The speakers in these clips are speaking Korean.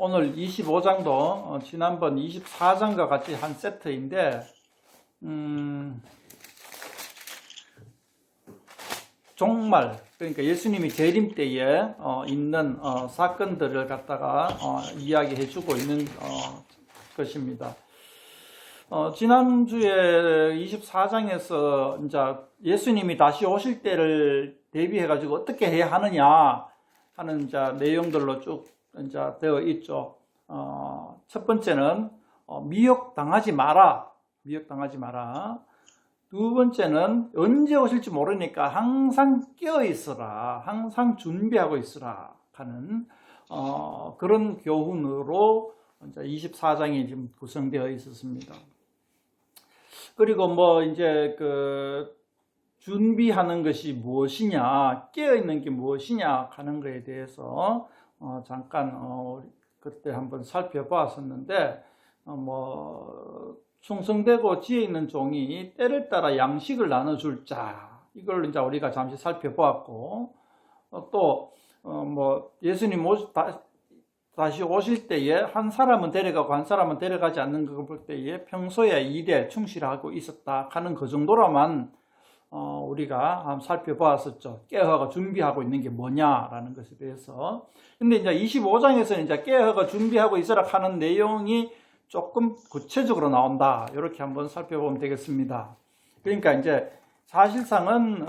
오늘 25장도 지난번 24장과 같이 한 세트인데 종말, 그러니까 예수님이 재림 때에 있는 사건들을 갖다가 이야기해 주고 있는 것입니다. 지난주에 24장에서 이제 예수님이 다시 오실 때를 대비해 가지고 어떻게 해야 하느냐 하는 이제 내용들로 쭉 이제 되어 있죠. 첫 번째는 미혹당하지 마라. 미혹당하지 마라. 두 번째는 언제 오실지 모르니까 항상 깨어 있어라. 항상 준비하고 있으라 하는 그런 교훈으로 이제 24장이 지금 구성되어 있었습니다. 그리고 이제 준비하는 것이 무엇이냐, 깨어 있는 게 무엇이냐 하는 것에 대해서 잠깐 그때 한번 살펴보았었는데 충성되고 지혜 있는 종이 때를 따라 양식을 나눠줄 자, 이걸 이제 우리가 잠시 살펴보았고, 또 예수님 다시 오실 때에 한 사람은 데려가고 한 사람은 데려가지 않는 걸 볼 때에 평소에 일에 충실하고 있었다 하는 그 정도로만 우리가 한번 살펴보았었죠. 깨어가 준비하고 있는 게 뭐냐라는 것에 대해서. 근데 이제 25장에서는 이제 깨어가 준비하고 있으라 하는 내용이 조금 구체적으로 나온다. 이렇게 한번 살펴보면 되겠습니다. 그러니까 이제 사실상은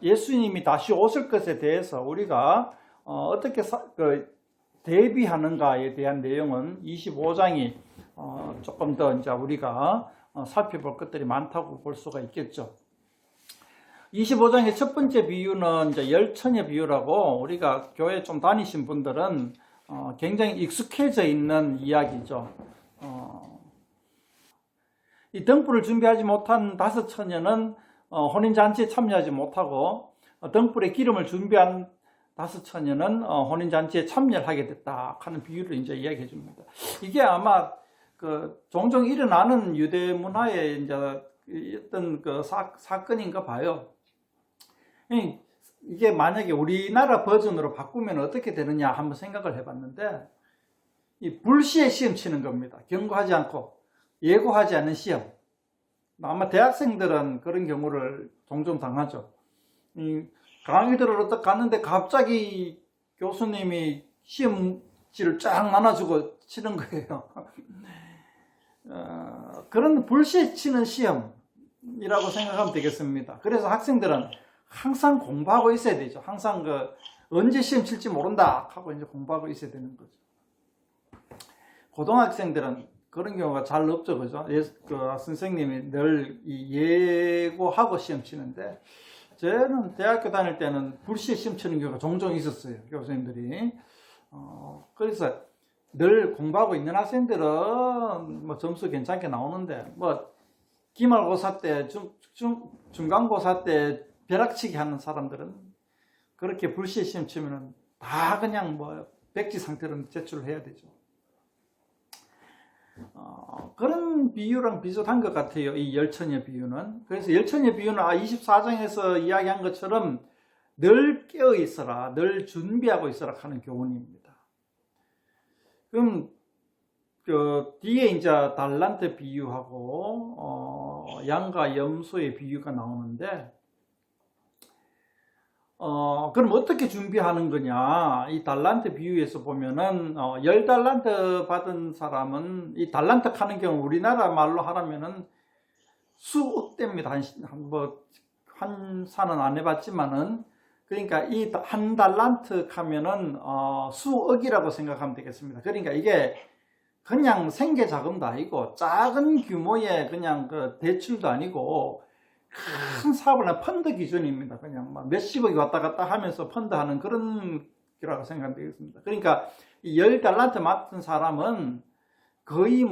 예수님이 다시 오실 것에 대해서 우리가 어떻게 대비하는가에 대한 내용은 25장이 조금 더 이제 우리가 살펴볼 것들이 많다고 볼 수가 있겠죠. 25장의 첫 번째 비유는 이제 열처녀 비유라고 우리가 교회 좀 다니신 분들은 굉장히 익숙해져 있는 이야기죠. 이 등불을 준비하지 못한 5 처녀는 혼인잔치에 참여하지 못하고 등불에 기름을 준비한 5 처녀는 혼인잔치에 참여를 하게 됐다 하는 비유를 이제 이야기해 줍니다. 이게 아마 종종 일어나는 유대 문화의 이제 어떤 사건인가 봐요. 이게 만약에 우리나라 버전으로 바꾸면 어떻게 되느냐 한번 생각을 해봤는데, 이 불시에 시험 치는 겁니다. 경고하지 않고 예고하지 않는 시험. 아마 대학생들은 그런 경우를 종종 당하죠. 강의 들으러 딱 갔는데 갑자기 교수님이 시험지를 쫙 나눠주고 치는 거예요. 그런 불시에 치는 시험이라고 생각하면 되겠습니다. 그래서 학생들은 항상 공부하고 있어야 되죠. 항상 언제 시험 칠지 모른다 하고 이제 공부하고 있어야 되는 거죠. 고등학생들은 그런 경우가 잘 없죠, 그죠? 선생님이 늘 예고하고 시험 치는데, 저는 대학교 다닐 때는 불시에 시험 치는 경우가 종종 있었어요, 교수님들이. 그래서 늘 공부하고 있는 학생들은 점수 괜찮게 나오는데, 기말고사 때, 중간고사 때 벼락치기 하는 사람들은 그렇게 불시에 시험 치면은 다 그냥 백지 상태로 제출을 해야 되죠. 그런 비유랑 비슷한 것 같아요, 이 열처녀 비유는. 그래서 열처녀 비유는 24장에서 이야기한 것처럼 늘 깨어 있어라, 늘 준비하고 있어라 하는 교훈입니다. 그럼 뒤에 이제 달란트 비유하고 양과 염소의 비유가 나오는데, 그럼 어떻게 준비하는 거냐? 이 달란트 비유에서 보면은 10달란트 받은 사람은, 이 달란트 하는 경우 우리나라 말로 하라면은 수억 대입니다. 한 산은 안 해봤지만은, 그러니까 이 한 달란트 하면은 수억이라고 생각하면 되겠습니다. 그러니까 이게 그냥 생계 자금도 아니고 작은 규모의 그냥 대출도 아니고 큰 사업을 한 펀드 기준입니다. 그냥 몇십억이 왔다 갔다 하면서 펀드하는 그런 거라고 생각하면 되겠습니다. 그러니까 이 10달란트 맡은 사람은 거의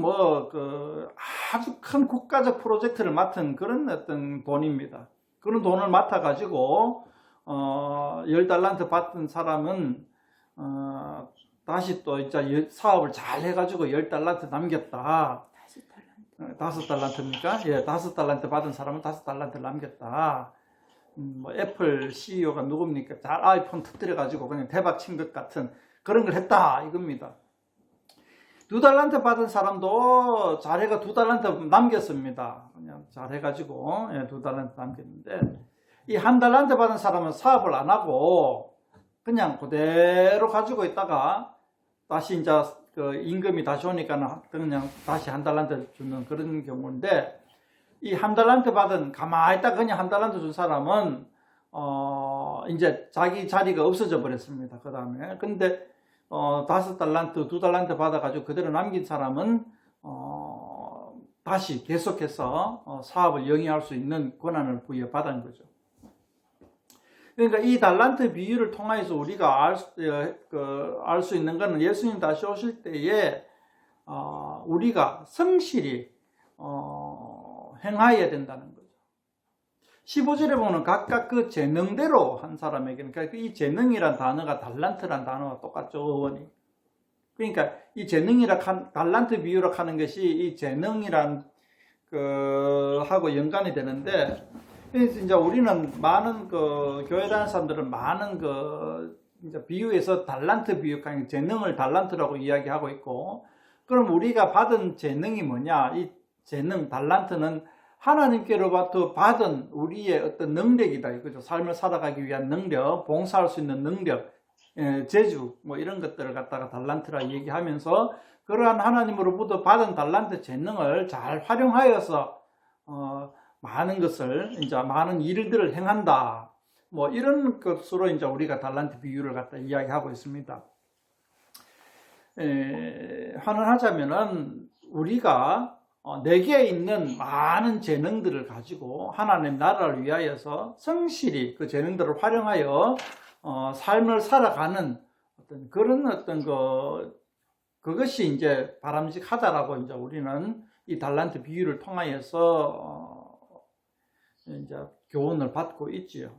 아주 큰 국가적 프로젝트를 맡은 그런 어떤 돈입니다. 그런 돈을 맡아가지고 10달란트 받은 사람은 다시 또 이제 사업을 잘 해가지고 10달란트 남겼다. 5달란트입니까? 예, 5달란트 받은 사람은 5달란트를 남겼다. 애플 CEO가 누굽니까? 잘 아이폰 터뜨려가지고 그냥 대박 친 것 같은 그런 걸 했다, 이겁니다. 2달란트 받은 사람도 자네가 2달란트 남겼습니다. 그냥 잘해가지고 2달란트 남겼는데, 이 1달란트 받은 사람은 사업을 안 하고 그냥 그대로 가지고 있다가 다시 이제 그 임금이 다시 오니까 그냥 다시 1달란트 주는 그런 경우인데, 이 1달란트 받은 가만히 있다가 그냥 1달란트 준 사람은 이제 자기 자리가 없어져 버렸습니다. 그 다음에 근데 5달란트, 2달란트 받아가지고 그대로 남긴 사람은 다시 계속해서 사업을 영위할 수 있는 권한을 부여받은 거죠. 그러니까 이 달란트 비유를 통해서 우리가 알 수 있는 것은 예수님 다시 오실 때에 우리가 성실히 행하여야 된다는 거죠. 15절에 보면 각각 그 재능대로 한 사람에게는, 그러니까 이 재능이란 단어가 달란트란 단어와 똑같죠, 어원이. 그러니까 이 재능이라 달란트 비유로 하는 것이 이 재능이란 하고 연관이 되는데, 그래서 이제 우리는 많은 교회 다니는 사람들은 많은 이제 비유에서 달란트 비유, 그러니까 재능을 달란트라고 이야기하고 있고, 그럼 우리가 받은 재능이 뭐냐? 이 재능, 달란트는 하나님께로부터 받은 우리의 어떤 능력이다 이거죠. 삶을 살아가기 위한 능력, 봉사할 수 있는 능력, 재주, 뭐 이런 것들을 갖다가 달란트라 얘기하면서, 그러한 하나님으로부터 받은 달란트 재능을 잘 활용하여서 많은 것을, 이제 많은 일들을 행한다. 뭐 이런 것으로 이제 우리가 달란트 비유를 갖다 이야기하고 있습니다. 환원하자면은 우리가 내게 있는 많은 재능들을 가지고 하나님 나라를 위하여서 성실히 그 재능들을 활용하여 삶을 살아가는 그런 그것이 이제 바람직하다라고 이제 우리는 이 달란트 비유를 통하여서 이제 교훈을 받고 있지요.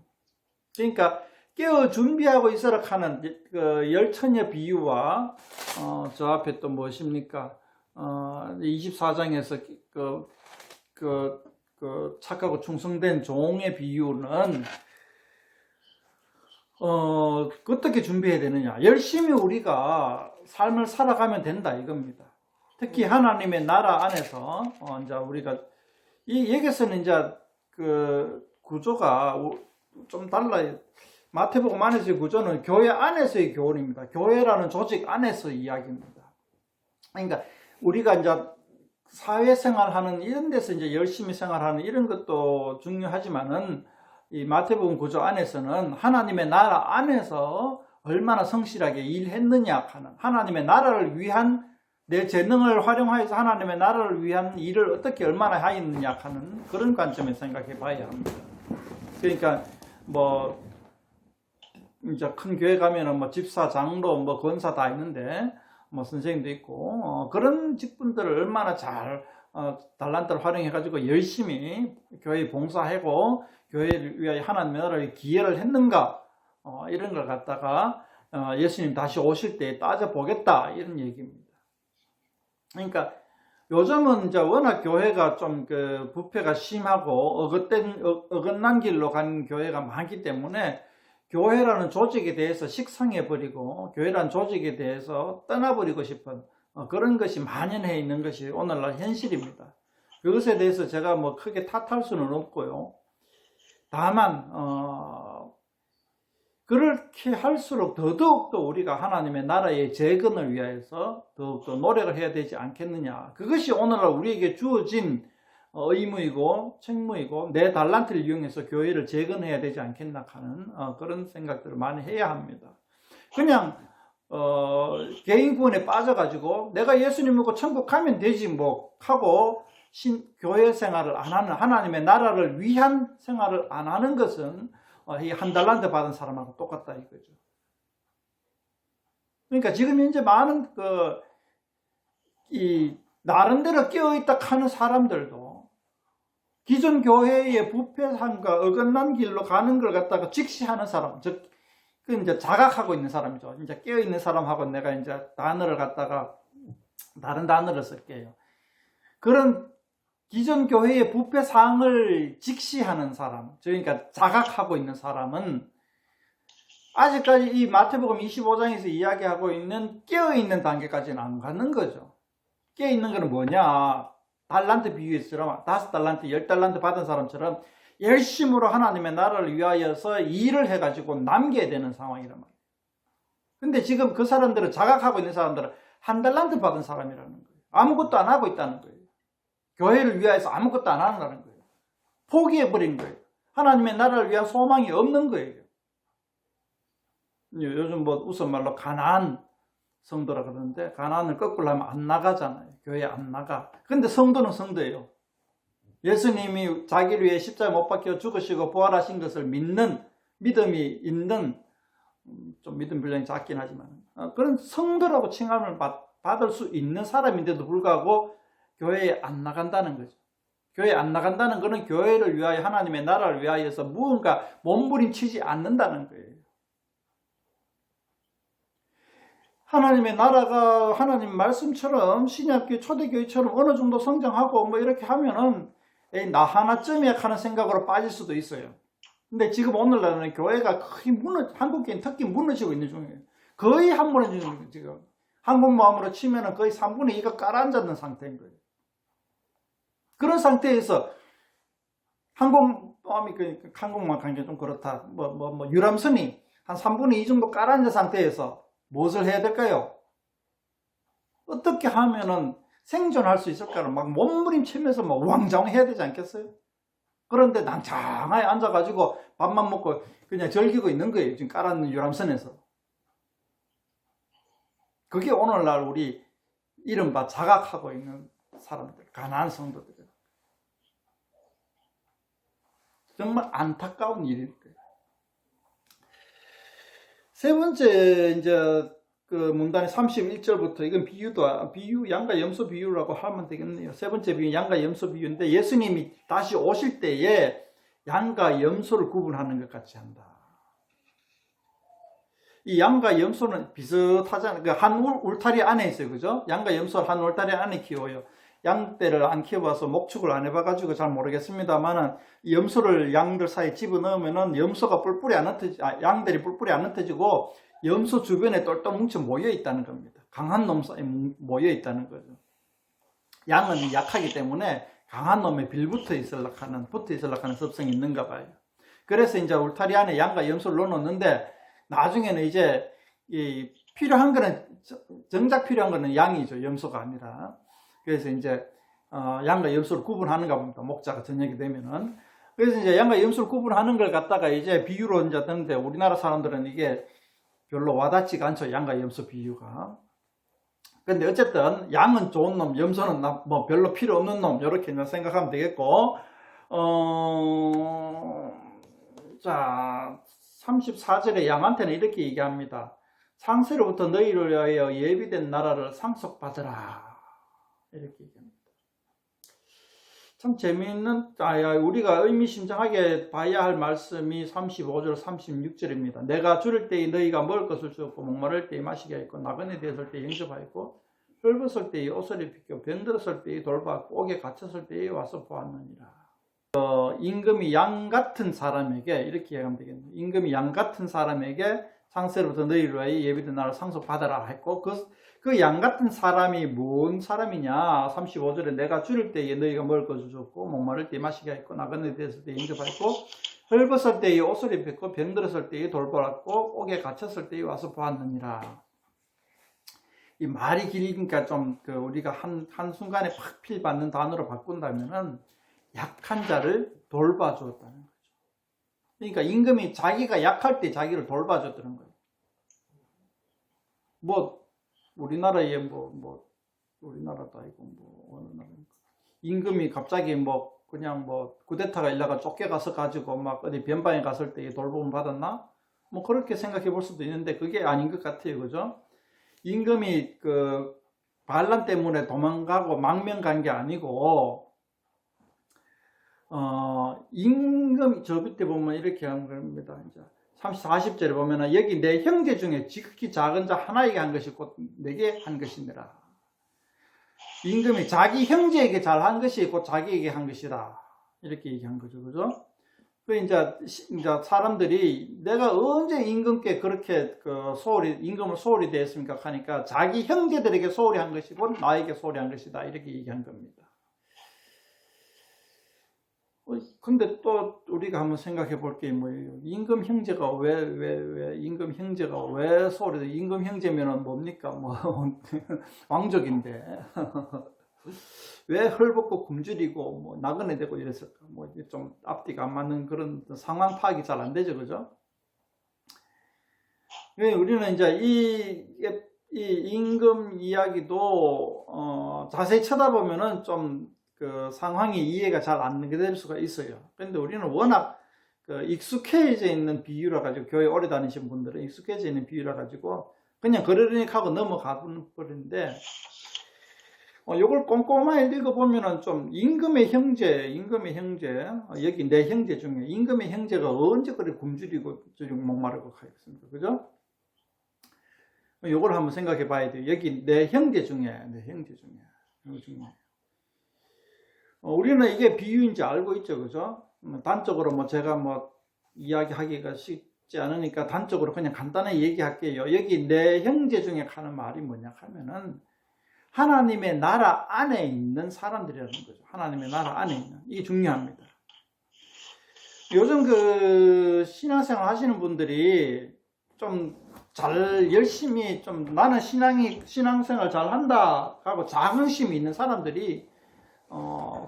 그러니까 깨어 준비하고 있으라 하는 그 열처녀 비유와 저 앞에 또 무엇입니까? 24장에서 착하고 충성된 종의 비유는 어떻게 준비해야 되느냐? 열심히 우리가 삶을 살아가면 된다 이겁니다. 특히 하나님의 나라 안에서 이제 우리가 여기서는 이제 그 구조가 좀 달라요. 마태복음 안에서의 구조는 교회 안에서의 교훈입니다. 교회라는 조직 안에서 이야기입니다. 그러니까 우리가 이제 사회생활하는 이런 데서 이제 열심히 생활하는 이런 것도 중요하지만은 이 마태복음 구조 안에서는 하나님의 나라 안에서 얼마나 성실하게 일했느냐 하는, 하나님의 나라를 위한 내 재능을 활용하여서 하나님의 나라를 위한 일을 어떻게 얼마나 하였느냐 하는 그런 관점에서 생각해 봐야 합니다. 그러니까 뭐 이제 큰 교회 가면은 뭐 집사, 장로, 뭐 권사 다 있는데 뭐 선생님도 있고 그런 직분들을 얼마나 잘 달란트를 활용해 가지고 열심히 교회 봉사하고 교회를 위하여 하나님의 나라를 기여를 했는가, 이런 걸 갖다가 예수님 다시 오실 때 따져보겠다 이런 얘기입니다. 그러니까 요즘은 이제 워낙 교회가 좀 부패가 심하고 어긋난 길로 간 교회가 많기 때문에 교회라는 조직에 대해서 식상해버리고 교회라는 조직에 대해서 떠나버리고 싶은 그런 것이 만연해 있는 것이 오늘날 현실입니다. 그것에 대해서 제가 뭐 크게 탓할 수는 없고요. 다만 그렇게 할수록 더더욱더 우리가 하나님의 나라의 재건을 위하여서 더욱더 노력을 해야 되지 않겠느냐. 그것이 오늘날 우리에게 주어진 의무이고 책무이고 내 달란트를 이용해서 교회를 재건해야 되지 않겠나 하는 그런 생각들을 많이 해야 합니다. 그냥 개인 구원에 빠져가지고 내가 예수님 믿고 천국 가면 되지 뭐 하고 교회 생활을 안 하는, 하나님의 나라를 위한 생활을 안 하는 것은 이 1달란트 받은 사람하고 똑같다 이거죠. 그러니까 지금 현재 많은 이 나름대로 깨어있다 하는 사람들도 기존 교회의 부패함과 어긋난 길로 가는 걸 갖다가 직시하는 사람, 즉 이제 자각하고 있는 사람이죠. 이제 깨어있는 사람하고 내가 이제 단어를 갖다가 다른 단어를 쓸게요. 그런 기존 교회의 부패 사항을 직시하는 사람, 그러니까 자각하고 있는 사람은 아직까지 이 마태복음 25장에서 이야기하고 있는 깨어있는 단계까지는 안 가는 거죠. 깨 있는 거는 뭐냐? 달란트 비유에서 5달란트, 10달란트 받은 사람처럼 열심으로 하나님의 나라를 위하여서 일을 해가지고 남겨야 되는 상황이란 말이에요. 근데 지금 그 사람들은, 자각하고 있는 사람들은 1달란트 받은 사람이라는 거예요. 아무것도 안 하고 있다는 거예요. 교회를 위하여서 아무것도 안 하는 거예요. 포기해버린 거예요. 하나님의 나라를 위한 소망이 없는 거예요. 요즘 뭐 우스말로 가나안 성도라 그러는데, 가나안을 거꾸로 하면 안 나가잖아요. 교회 안 나가. 근데 성도는 성도예요. 예수님이 자기를 위해 십자가에 못 박혀 죽으시고 부활하신 것을 믿는, 믿음이 있는, 좀 믿음 분량이 작긴 하지만 그런 성도라고 칭함을 받을 수 있는 사람인데도 불구하고 교회에 안 나간다는 거죠. 교회에 안 나간다는 것은 교회를 위하여, 하나님의 나라를 위하여서 무언가 몸부림치지 않는다는 거예요. 하나님의 나라가 하나님 말씀처럼 신약교회, 초대교회처럼 어느 정도 성장하고 뭐 이렇게 하면은 나 하나쯤이야 하는 생각으로 빠질 수도 있어요. 근데 지금 오늘날은 교회가 거의 한국교회는 특히 무너지고 있는 중이에요. 거의 한 무너지는 중이에요. 지금 한국 마음으로 치면은 거의 3분의 2가 깔아앉았는 상태인 거예요. 그런 상태에서 한국 마음이, 한국만 관계 좀 그렇다. 유람선이 한 3분의 2 정도 깔아앉은 상태에서 무엇을 해야 될까요? 어떻게 하면은 생존할 수 있을까를 막 몸부림치면서 막 우왕좌왕 해야 되지 않겠어요? 그런데 난장하게 앉아가지고 밥만 먹고 그냥 즐기고 있는 거예요. 지금 깔아놓은 유람선에서. 그게 오늘날 우리 이른바 자각하고 있는 사람들, 가난한 성도들. 정말 안타까운 일일 거예요. 세 번째, 이제 그 문단의 31절부터, 이건 비유, 양과 염소 비유라고 하면 되겠네요. 세 번째 비유, 양과 염소 비유인데, 예수님이 다시 오실 때에 양과 염소를 구분하는 것 같이 한다. 이 양과 염소는 비슷하잖아요. 그 한 울타리 안에 있어요. 그죠? 양과 염소를 한 울타리 안에 키워요. 양떼를 안 키워봐서 목축을 안 해봐가지고 잘 모르겠습니다만은, 염소를 양들 사이에 집어넣으면은 염소가 양들이 뿔뿔이 안 흩어지고 염소 주변에 똘똘 뭉쳐 모여 있다는 겁니다. 강한 놈 사이에 모여 있다는 거죠. 양은 약하기 때문에 강한 놈에 붙어 있으려고 하는 습성이 있는가 봐요. 그래서 이제 울타리 안에 양과 염소를 넣어놓는데, 나중에는 이제 필요한 거는, 정작 필요한 거는 양이죠. 염소가 아니라. 그래서 이제 양과 염소를 구분하는가 봅니다. 목자가 저녁이 되면은. 그래서 이제 양과 염소를 구분하는 걸 갖다가 이제 비유로 이제 듣는데, 우리나라 사람들은 이게 별로 와닿지가 않죠. 양과 염소 비유가. 근데 어쨌든 양은 좋은 놈, 염소는 뭐 별로 필요 없는 놈, 이렇게 생각하면 되겠고, 자, 34절에 양한테는 이렇게 얘기합니다. 상세로부터 너희를 위하여 예비된 나라를 상속받으라. 이렇게 얘기합니다. 참 재미있는, 우리가 의미심장하게 봐야 할 말씀이 35절, 36절입니다. 내가 줄일 때에 너희가 먹을 것을 주었고, 목마를 때에 마시게 하였고, 나그네 되었을 때에 영접하였고, 헐벗을 때에 옷을 입히고, 병들었을 때에 돌봤고, 옥에 갇혔을 때에 와서 보았느니라. 임금이 양 같은 사람에게, 이렇게 얘기하면 되겠네요. 임금이 양 같은 사람에게 상세로부터 너희를 위하여 예비된 나라를 상속받아라 했고, 그 양 같은 사람이 뭔 사람이냐? 35절에 내가 줄일 때에 너희가 먹을 것을 줬고, 목마를 때에 마시게 했고, 나그네 되었을 때에 영접하였고, 헐벗을 때에 옷을 입혔고, 병들었을 때에 돌보았고, 옥에 갇혔을 때에 와서 보았느니라. 이 말이 길으니까 좀 우리가 한순간에 팍 필받는 단어로 바꾼다면은, 약한 자를 돌봐주었다는 거죠. 그러니까 임금이 자기가 약할 때 자기를 돌봐줬다는 거예요. 우리나라에 우리나라도 아니고 어느 나라인가. 임금이 갑자기 그냥 쿠데타가 일어나가 쫓겨가서 가지고 막 어디 변방에 갔을 때 돌봄을 받았나? 그렇게 생각해 볼 수도 있는데 그게 아닌 것 같아요. 그죠? 임금이 반란 때문에 도망가고 망명 간 게 아니고, 임금이 저 밑에 보면 이렇게 하는 겁니다. 이제 40절에 보면은 여기 내 형제 중에 지극히 작은 자 하나에게 한 것이 곧 내게 한 것이니라. 임금이 자기 형제에게 잘한 것이 곧 자기에게 한 것이다. 이렇게 얘기한 거죠. 그죠? 이제 사람들이 내가 언제 임금께 그렇게 임금을 소홀히 대했습니까? 하니까 자기 형제들에게 소홀히 한 것이고 나에게 소홀히 한 것이다. 이렇게 얘기한 겁니다. 근데 또 우리가 한번 생각해 볼 게 뭐예요? 임금 형제가 임금 형제가 왜 소홀히 돼? 임금 형제면은 뭡니까? 뭐, 왕족인데. 왜 헐벗고 굶주리고 뭐 나그네 되고 이랬을까? 뭐 좀 앞뒤가 안 맞는 그런 상황 파악이 잘 안 되죠, 그죠? 우리는 이제 이 임금 이야기도 자세히 쳐다보면은 좀 그 상황이 이해가 잘 안 될 수가 있어요. 그런데 우리는 워낙 익숙해져 있는 비유라 가지고 교회 오래 다니신 분들은 익숙해져 있는 비유라 가지고 그냥 그러려니 하고 넘어가 버리는데. 요걸 꼼꼼하게 읽어보면은 좀 임금의 형제, 여기 내 형제 중에 임금의 형제가 언제 그리 굶주리고 목마르고 하겠습니까? 그죠? 요걸 한번 생각해 봐야 돼요. 여기 내 형제 중에. 우리는 이게 비유인지 알고 있죠, 그죠? 단적으로 뭐 제가 뭐 이야기하기가 쉽지 않으니까 단적으로 그냥 간단하게 얘기할게요. 여기 내 형제 중에 하는 말이 뭐냐 하면은 하나님의 나라 안에 있는 사람들이라는 거죠. 하나님의 나라 안에 있는. 이게 중요합니다. 요즘 신앙생활 하시는 분들이 좀 열심히 나는 신앙생활 잘 한다 하고 자긍심이 있는 사람들이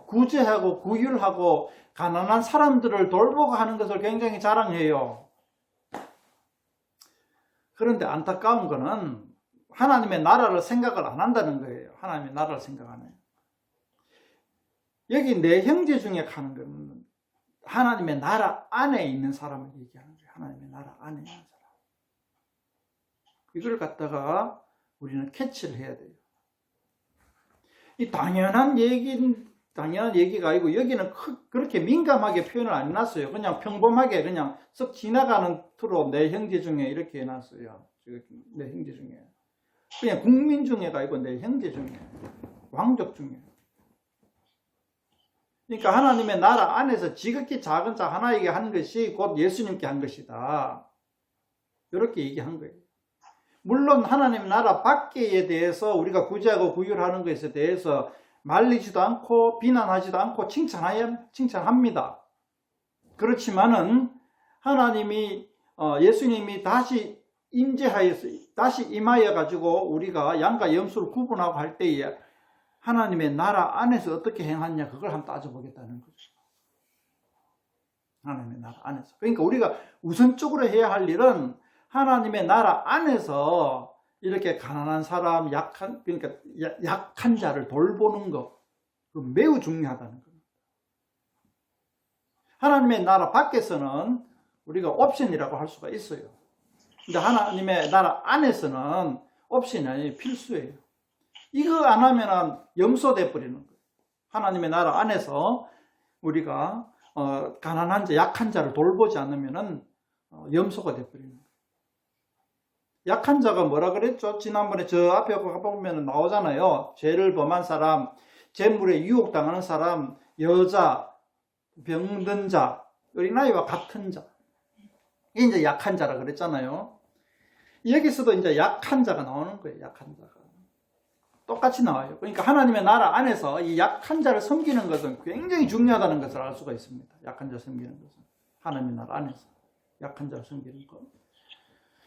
구제하고 구휼하고 가난한 사람들을 돌보고 하는 것을 굉장히 자랑해요. 그런데 안타까운 거는 하나님의 나라를 생각을 안 한다는 거예요. 하나님의 나라를 생각 안 해요. 여기 내 형제 중에 하는 거는 하나님의 나라 안에 있는 사람을 얘기하는 거예요. 하나님의 나라 안에 있는 사람. 이걸 갖다가 우리는 캐치를 해야 돼요. 이 당연한 얘기가 아니고 여기는 그렇게 민감하게 표현을 안 해놨어요. 그냥 평범하게 그냥 썩 지나가는 투로 내 형제 중에 이렇게 해놨어요. 내 형제 중에. 그냥 국민 중에가 아니고 내 형제 중에, 왕족 중에. 그러니까 하나님의 나라 안에서 지극히 작은 자 하나에게 한 것이 곧 예수님께 한 것이다. 이렇게 얘기한 거예요. 물론 하나님 나라 밖에 대해서 우리가 구제하고 구휼하는 것에 대해서 말리지도 않고 비난하지도 않고 칭찬합니다. 그렇지만은 하나님이 예수님이 다시 임하여 가지고 우리가 양과 염소를 구분하고 할 때에 하나님의 나라 안에서 어떻게 행하냐 그걸 한번 따져보겠다는 거죠. 하나님의 나라 안에서. 그러니까 우리가 우선적으로 해야 할 일은 하나님의 나라 안에서 이렇게 가난한 사람, 그러니까 약한 자를 돌보는 것, 매우 중요하다는 겁니다. 하나님의 나라 밖에서는 우리가 옵션이라고 할 수가 있어요. 근데 하나님의 나라 안에서는 옵션이 아니에요. 필수예요. 이거 안 하면은 염소돼 버리는 거예요. 하나님의 나라 안에서 우리가 가난한 자, 약한 자를 돌보지 않으면은 염소가 돼 버리는 거예요. 약한 자가 뭐라 그랬죠? 지난번에 저 앞에 가보면 나오잖아요. 죄를 범한 사람, 재물에 유혹당하는 사람, 여자, 병든 자, 어린아이와 같은 자. 이게 이제 약한 자라 그랬잖아요. 여기서도 이제 약한 자가 나오는 거예요. 약한 자가. 똑같이 나와요. 그러니까 하나님의 나라 안에서 이 약한 자를 섬기는 것은 굉장히 중요하다는 것을 알 수가 있습니다. 약한 자를 섬기는 것은. 하나님의 나라 안에서. 약한 자를 섬기는 것.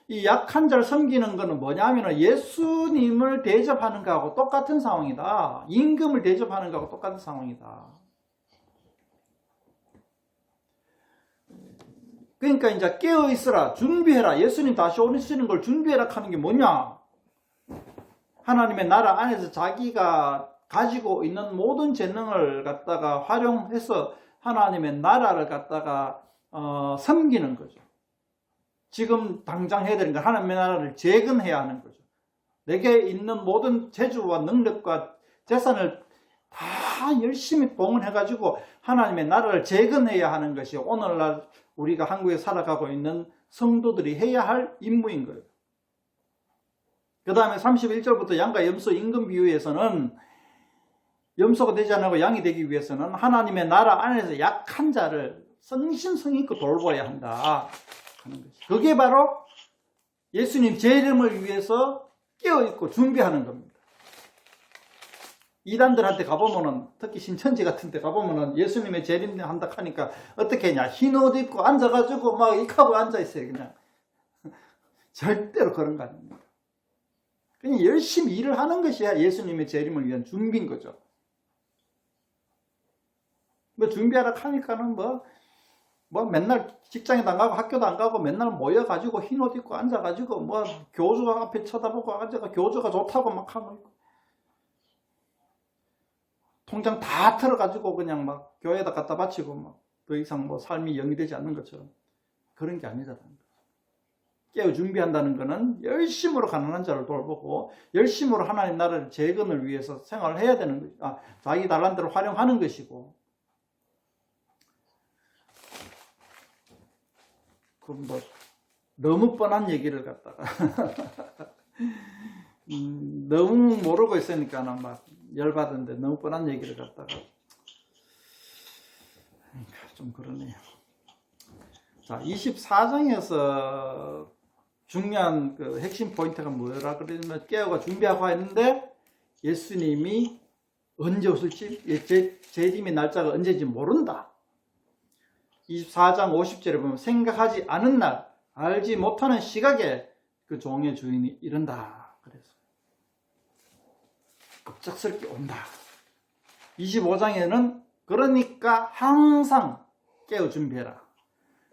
이 약한 자를 섬기는 것은 뭐냐면 예수님을 대접하는 것하고 똑같은 상황이다. 임금을 대접하는 것하고 똑같은 상황이다. 그러니까 이제 깨어있으라, 준비해라. 예수님 다시 오시는 걸 준비해라 하는 게 뭐냐? 하나님의 나라 안에서 자기가 가지고 있는 모든 재능을 갖다가 활용해서 하나님의 나라를 갖다가 섬기는 거죠. 지금 당장 해야 되는 건 하나님의 나라를 재건해야 하는 거죠. 내게 있는 모든 재주와 능력과 재산을 다 열심히 동원해가지고 하나님의 나라를 재건해야 하는 것이 오늘날 우리가 한국에 살아가고 있는 성도들이 해야 할 임무인 거예요. 그 다음에 31절부터 양과 염소 임금 비유에서는 염소가 되지 않고 양이 되기 위해서는 하나님의 나라 안에서 약한 자를 성심성의껏 돌봐야 한다 하는 것이. 그게 바로 예수님 재림을 위해서 깨어있고 준비하는 겁니다. 이단들한테 가보면은, 특히 신천지 같은 데 가보면은 예수님의 재림 한다 하니까 어떻게 했냐, 흰 옷 입고 앉아가지고 막 이카고 앉아있어요. 그냥 절대로 그런 거 아닙니다. 그냥 열심히 일을 하는 것이 예수님의 재림을 위한 준비인 거죠. 뭐 준비하라 하니까는 뭐 맨날 직장에도 안 가고 학교도 안 가고 맨날 모여가지고 흰 옷 입고 앉아가지고 뭐 교주가 앞에 쳐다보고 앉아가 교주가 좋다고 막 하고 있고, 통장 다 털어가지고 그냥 막 교회에다 갖다 바치고 막 더 이상 뭐 삶이 영위되지 않는 것처럼 그런 게 아니다라는 거예요. 깨어 준비한다는 것은 열심으로 가난한 자를 돌보고 열심으로 하나님 나라를 재건을 위해서 생활을 해야 되는 거죠. 자기 달란트를 활용하는 것이고, 그 뭐 너무 뻔한 얘기를 갖다가 너무 모르고 있으니까 막 열받은데 너무 뻔한 얘기를 갖다가 좀 그러네요. 자, 24장에서 중요한 그 핵심 포인트가 뭐라 그러냐면, 깨어가 준비하고 했는데 예수님이 언제 오실지, 재림의 날짜가 언제인지 모른다. 24장 50절에 보면 생각하지 않은 날, 알지 못하는 시각에 그 종의 주인이 이른다. 그래서 급작스럽게 온다. 25장에는 그러니까 항상 깨어 준비해라.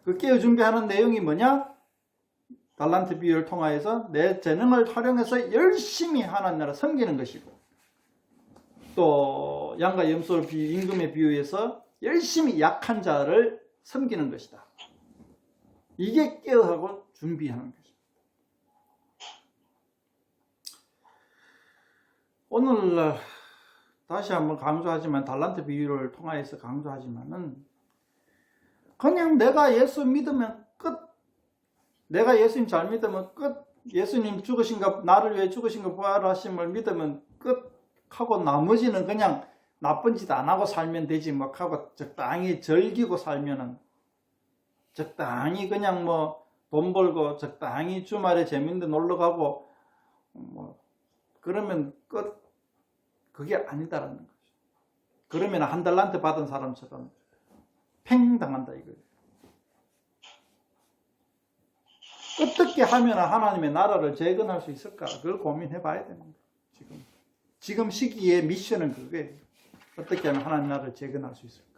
그 깨어 준비하는 내용이 뭐냐? 달란트 비유를 통하여서 내 재능을 활용해서 열심히 하나님 나라 섬기는 것이고, 또 양과 염소 임금의 비유에서 열심히 약한 자를 섬기는 것이다. 이게 깨어하고 준비하는 것입니다. 오늘 다시 한번 강조하지만, 달란트 비유를 통하여서 강조하지만은, 그냥 내가 예수 믿으면 끝. 내가 예수님 잘 믿으면 끝. 예수님 죽으신 거, 나를 위해 죽으신 거 부활하심을 믿으면 끝 하고, 나머지는 그냥 나쁜 짓 안 하고 살면 되지 뭐 하고 적당히 즐기고 살면은, 적당히 그냥 뭐 돈 벌고 적당히 주말에 재밌는 데 놀러 가고 뭐 그러면 끝. 그게 아니다라는 거죠. 그러면 한 달란트 받은 사람처럼 팽 당한다 이거예요. 어떻게 하면 하나님의 나라를 재건할 수 있을까? 그걸 고민해 봐야 되는 거예요. 지금 시기의 미션은 그거예요. 어떻게 하면 하나님 나라를 재건할 수 있을까?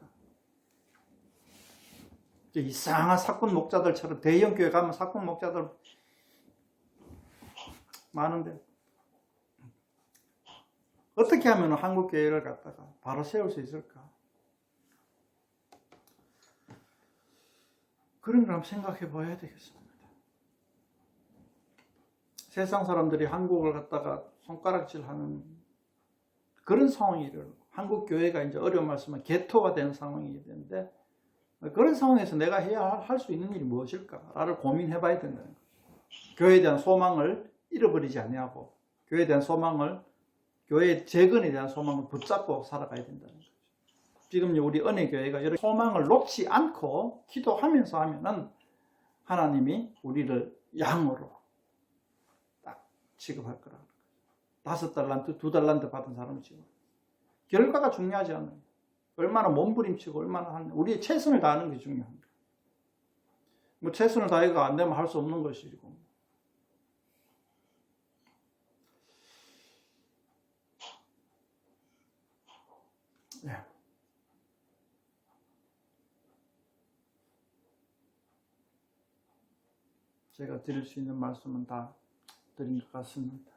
이상한 사건 목자들처럼, 대형 교회 가면 사건 목자들 많은데, 어떻게 하면 한국 교회를 갖다가 바로 세울 수 있을까? 그런 걸 한번 생각해 봐야 되겠습니다. 세상 사람들이 한국을 갖다가 손가락질하는 그런 상황이 일어나고, 한국 교회가 이제 어려운 말씀은 개토가 되는 상황이 되는데, 그런 상황에서 내가 할 수 있는 일이 무엇일까를 고민해 봐야 된다는 거죠. 교회에 대한 소망을 잃어버리지 아니하고, 교회에 대한 소망을, 교회의 재건에 대한 소망을 붙잡고 살아가야 된다는 거죠. 지금 우리 은혜교회가 이런 소망을 놓지 않고 기도하면서 하면은 하나님이 우리를 양으로 딱 취급할 거라는 거죠. 5달란트, 2달란트 받은 사람은 지금 결과가 중요하지 않아요. 얼마나 몸부림치고 얼마나 하는, 우리의 최선을 다하는 게 중요합니다. 뭐 최선을 다해가 안 되면 할 수 없는 것이고. 네. 제가 드릴 수 있는 말씀은 다 드린 것 같습니다.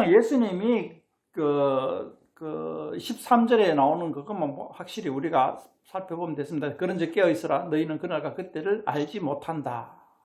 예수님이 그 13절에 나오는 그것만 확실히 우리가 살펴보면 됐습니다. 그런즉 깨어있으라, 너희는 그날과 그때를 알지 못한다.